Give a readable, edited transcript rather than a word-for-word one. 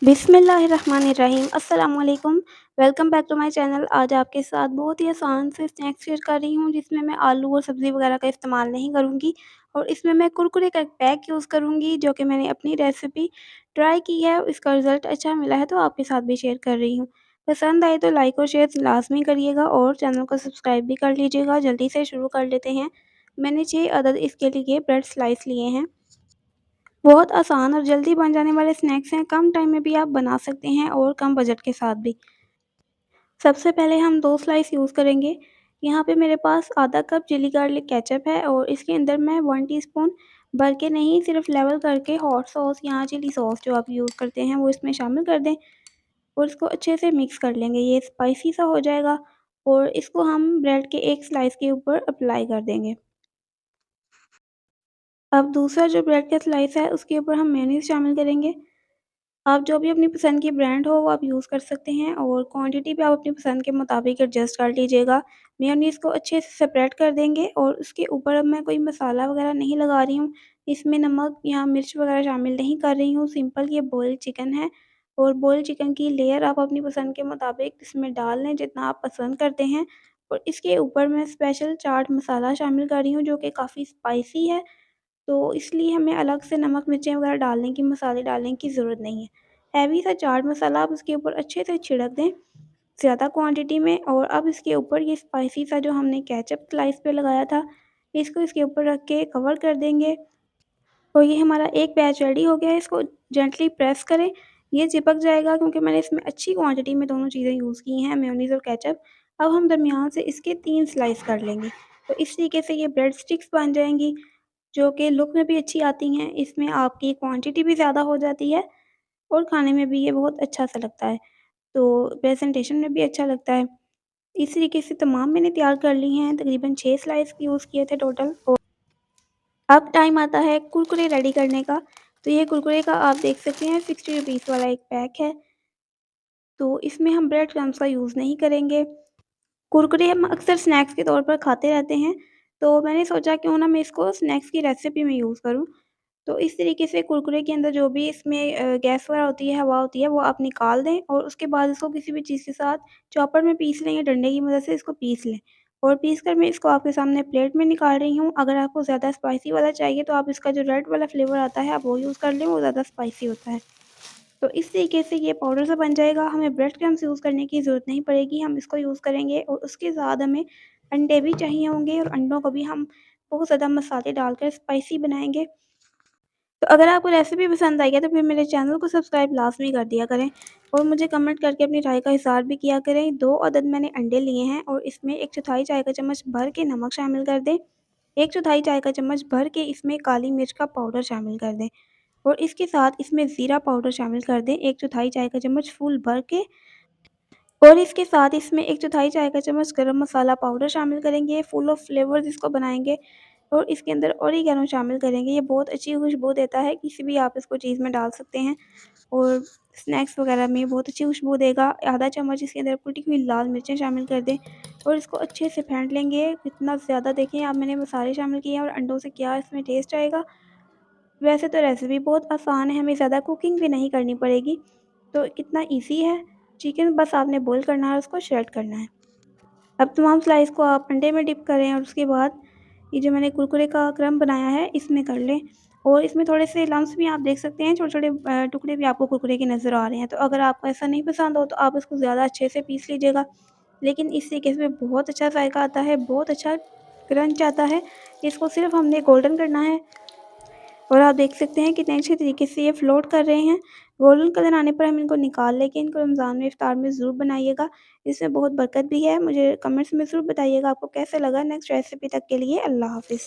बिस्मिल्लाहिर्रहमानिर्रहीम अस्सलाम वालेकुम। Welcome back to my channel. आज आपके साथ बहुत ही आसान से स्नैक्स शेयर कर रही हूँ जिसमें मैं आलू और सब्ज़ी वगैरह का इस्तेमाल नहीं करूँगी और इसमें मैं कुरकुरे का एक पैक यूज़ करूँगी जो कि मैंने अपनी रेसिपी ट्राई की है। इसका रिज़ल्ट अच्छा मिला है तो आपके साथ भी शेयर कर रही हूँ। पसंद आए तो लाइक और शेयर लाज़मी करिएगा और चैनल को सब्सक्राइब भी कर लीजिएगा। जल्दी से शुरू कर लेते हैं। मैंने 6 अदद इसके लिए ब्रेड स्लाइस लिए हैं। बहुत आसान और जल्दी बन जाने वाले स्नैक्स हैं, कम टाइम में भी आप बना सकते हैं और कम बजट के साथ भी। सबसे पहले हम 2 स्लाइस यूज़ करेंगे। यहाँ पे मेरे पास आधा कप चिली गार्लिक केचअप है और इसके अंदर मैं 1 टीस्पून भर के नहीं, सिर्फ लेवल करके हॉट सॉस या चिली सॉस जो आप यूज़ करते हैं वो इसमें शामिल कर दें और इसको अच्छे से मिक्स कर लेंगे। ये स्पाइसी सा हो जाएगा और इसको हम ब्रेड के एक स्लाइस के ऊपर अप्लाई कर देंगे। अब दूसरा जो ब्रेड का स्लाइस है उसके ऊपर हम मेयोनीज़ शामिल करेंगे। आप जो भी अपनी पसंद की ब्रांड हो वो आप यूज़ कर सकते हैं और क्वांटिटी भी आप अपनी पसंद के मुताबिक एडजस्ट कर लीजिएगा। मेयोनीज़ को अच्छे से सेपरेट कर देंगे और उसके ऊपर अब मैं कोई मसाला वगैरह नहीं लगा रही हूँ। इसमें नमक या मिर्च वगैरह शामिल नहीं कर रही हूँ। सिंपल ये बॉइल्ड चिकन है और बॉइल्ड चिकन की लेयर आप अपनी पसंद के मुताबिक इसमें डाल लें जितना आप पसंद करते हैं। और इसके ऊपर मैं स्पेशल चाट मसाला शामिल कर रही हूँ जो कि काफ़ी स्पाइसी है। तो इसलिए हमें अलग से नमक मिर्चें वगैरह डालने की, मसाले डालने की ज़रूरत नहीं है। हैवी सा चाट मसाला आप उसके ऊपर अच्छे से छिड़क दें, ज़्यादा क्वांटिटी में। और अब इसके ऊपर ये स्पाइसी सा जो हमने केचअप स्लाइस पे लगाया था, इसको इसके ऊपर रख के कवर कर देंगे। और ये हमारा एक बैच रेडी हो गया है, इसको जेंटली प्रेस करें, ये चिपक जाएगा क्योंकि मैंने इसमें अच्छी क्वांटिटी में दोनों चीज़ें यूज़ की हैं, मेयोनीज़ और केचअप। अब हम दरमियान से इसके 3 स्लाइस कर लेंगे, तो इस तरीके से ये ब्रेड स्टिक्स बन जाएँगी, जो कि लुक में भी अच्छी आती हैं। इसमें आपकी क्वांटिटी भी ज़्यादा हो जाती है और खाने में भी ये बहुत अच्छा-सा लगता है, तो प्रेज़ेंटेशन में भी अच्छा लगता है। इस तरीके से तमाम मैंने तैयार कर ली हैं, तकरीबन 6 स्लाइस यूज़ किए थे टोटल। और अब टाइम आता है कुरकुरे रेडी करने का। तो ये कुरकुरे का आप देख सकते हैं 60 रुपीज़ वाला एक पैक है, तो इसमें हम ब्रेड क्रम्स का यूज़ नहीं करेंगे। कुरकुरे हम अक्सर स्नैक्स के तौर पर खाते रहते हैं, तो मैंने सोचा क्यों ना मैं इसको स्नैक्स की रेसिपी में यूज़ करूँ। तो इस तरीके से कुरकुरे के अंदर जो भी इसमें गैस वगैरह होती है, हवा होती है, वो आप निकाल दें और उसके बाद इसको किसी भी चीज़ के साथ चॉपर में पीस लें या डंडे की मदद से इसको पीस लें। और पीस कर मैं इसको आपके सामने प्लेट में निकाल रही हूँ। अगर आपको ज़्यादा स्पाइसी वाला चाहिए तो आप इसका जो रेड वाला फ्लेवर आता है आप वो यूज़ कर लें, वो ज़्यादा स्पाइसी होता है। तो इस तरीके से ये पाउडर सा बन जाएगा, हमें ब्रेड क्रम्स यूज़ करने की ज़रूरत नहीं पड़ेगी, हम इसको यूज़ करेंगे। और उसके साथ हमें अंडे भी चाहिए होंगे और अंडों को भी हम बहुत ज़्यादा मसाले डालकर स्पाइसी बनाएँगे। तो अगर आपको रेसिपी पसंद आई है तो फिर मेरे चैनल को सब्सक्राइब लाज़मी कर दिया करें और मुझे कमेंट करके अपनी राय का इज़हार भी किया करें। 2 अदद मैंने अंडे लिए हैं और इसमें 1 चौथाई चाय का चम्मच भर के नमक शामिल कर दें। 1 चौथाई चाय का चम्मच भर के इसमें काली मिर्च का पाउडर शामिल कर दें और इसके साथ इसमें ज़ीरा पाउडर शामिल कर दें 1 चौथाई चाय का चम्मच फुल भर के। और इसके साथ इसमें 1 चौथाई चाय का चम्मच गरम मसाला पाउडर शामिल करेंगे, फुल ऑफ फ्लेवर्स इसको बनाएँगे। और इसके अंदर ओरिगैनो शामिल करेंगे, ये बहुत अच्छी खुशबू देता है, किसी भी आप इसको चीज़ में डाल सकते हैं और स्नैक्स वगैरह में बहुत अच्छी खुशबू देगा। आधा चम्मच इसके अंदर कुटी हुई लाल मिर्चें शामिल कर दें और इसको अच्छे से फेंट लेंगे। कितना ज़्यादा देखें आप मैंने मसाले शामिल किए हैं और अंडों से क्या इसमें टेस्ट आएगा। वैसे तो रेसिपी बहुत आसान है, हमें ज़्यादा कुकिंग भी नहीं करनी पड़ेगी, तो कितना ईज़ी है। चिकन बस आपने बॉयल करना है और उसको श्रेड करना है। अब तमाम स्लाइस को आप अंडे में डिप करें और उसके बाद ये जो मैंने कुरकुरे का क्रम्ब बनाया है इसमें कर लें। और इसमें थोड़े से लम्स भी आप देख सकते हैं, छोटे-छोटे टुकड़े भी आपको कुरकुरे के नज़र आ रहे हैं। तो अगर आपको ऐसा नहीं पसंद हो तो आप इसको ज़्यादा अच्छे से पीस लीजिएगा। लेकिन इस तरीके से बहुत अच्छा ज़ायका आता है, बहुत अच्छा क्रंच आता है। इसको सिर्फ़ हमने गोल्डन करना है और आप देख सकते हैं कितने अच्छे तरीके से ये फ्लोट कर रहे हैं। गोल्डन कलर आने पर हम इनको निकाल लेंगे। इनको रमज़ान में इफ्तार में ज़रूर बनाइएगा, इसमें बहुत बरकत भी है। मुझे कमेंट्स में ज़रूर बताइएगा आपको कैसा लगा। नेक्स्ट रेसिपी तक के लिए अल्लाह हाफ़िज़।